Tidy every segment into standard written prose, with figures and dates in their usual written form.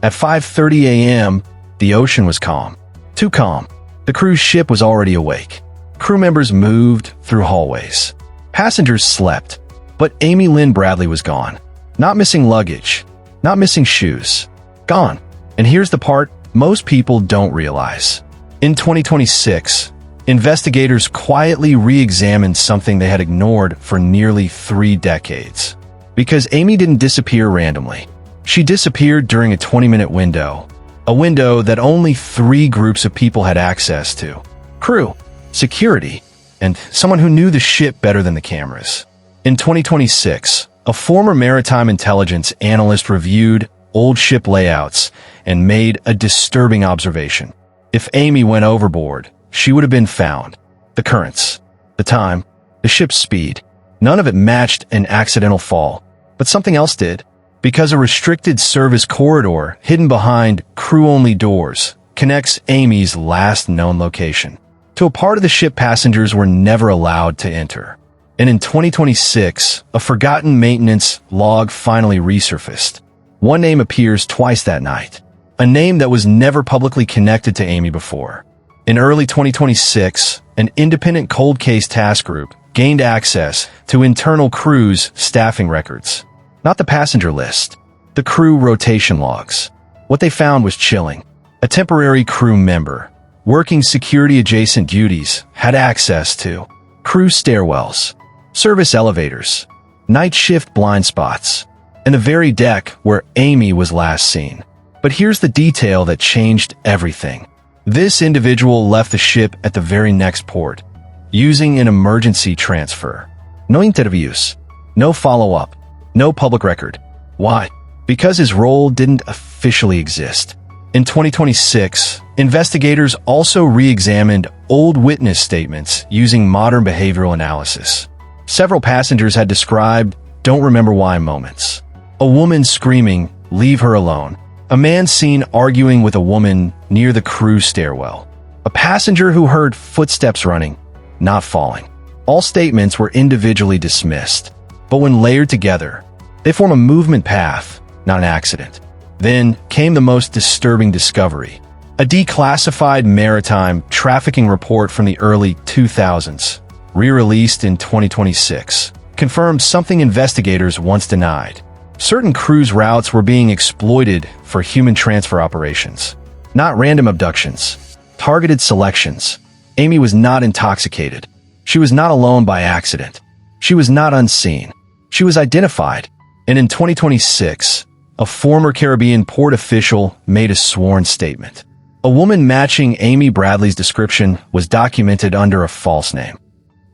At 5:30 a.m., the ocean was calm. Too calm. The cruise ship was already awake. Crew members moved through hallways. Passengers slept, but Amy Lynn Bradley was gone. Not missing luggage, not missing shoes. Gone. And here's the part most people don't realize. In 2026, investigators quietly re-examined something they had ignored for nearly 3 decades. Because Amy didn't disappear randomly. She disappeared during a 20-minute window. A window that only 3 groups of people had access to. Crew, security, and someone who knew the ship better than the cameras. In 2026, a former maritime intelligence analyst reviewed old ship layouts and made a disturbing observation. If Amy went overboard, she would have been found. The currents, the time, the ship's speed, none of it matched an accidental fall. But something else did. Because a restricted service corridor hidden behind crew-only doors connects Amy's last known location to a part of the ship passengers were never allowed to enter. And in 2026, a forgotten maintenance log finally resurfaced. One name appears twice that night, a name that was never publicly connected to Amy before. In early 2026, an independent cold case task group gained access to internal crew's staffing records. Not the passenger list, the crew rotation logs. What they found was chilling. A temporary crew member, working security-adjacent duties, had access to crew stairwells, service elevators, night shift blind spots, and the very deck where Amy was last seen. But here's the detail that changed everything. This individual left the ship at the very next port, using an emergency transfer. No interviews, no follow-up. No public record. Why? Because his role didn't officially exist. In 2026, investigators also re-examined old witness statements using modern behavioral analysis. Several passengers had described don't remember why moments. A woman screaming, "Leave her alone." A man seen arguing with a woman near the crew stairwell. A passenger who heard footsteps running, not falling. All statements were individually dismissed. But when layered together, they form a movement path, not an accident. Then came the most disturbing discovery. A declassified maritime trafficking report from the early 2000s, re-released in 2026, confirmed something investigators once denied. Certain cruise routes were being exploited for human transfer operations. Not random abductions, targeted selections. Amy was not intoxicated. She was not alone by accident. She was not unseen. She was identified, and in 2026, a former Caribbean port official made a sworn statement. A woman matching Amy Bradley's description was documented under a false name.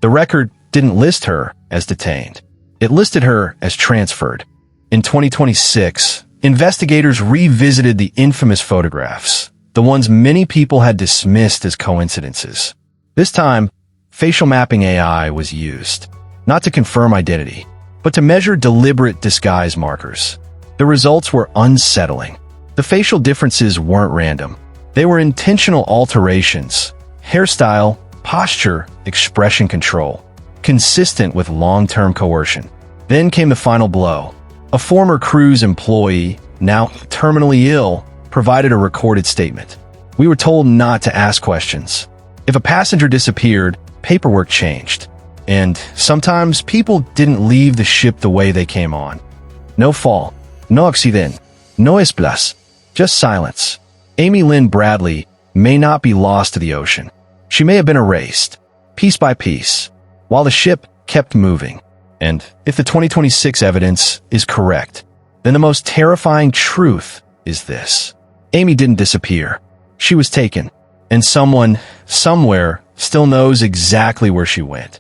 The record didn't list her as detained. It listed her as transferred. In 2026, investigators revisited the infamous photographs, the ones many people had dismissed as coincidences. This time, facial mapping AI was used, not to confirm identity, but to measure deliberate disguise markers. The results were unsettling. The facial differences weren't random. They were intentional alterations, hairstyle, posture, expression control, consistent with long-term coercion. Then came the final blow. A former cruise employee, now terminally ill, provided a recorded statement. We were told not to ask questions. If a passenger disappeared, paperwork changed. And sometimes people didn't leave the ship the way they came on. No fall, no accident, no esplas, just silence. Amy Lynn Bradley may not be lost to the ocean. She may have been erased, piece by piece, while the ship kept moving. And if the 2026 evidence is correct, then the most terrifying truth is this. Amy didn't disappear. She was taken. And someone, somewhere, still knows exactly where she went.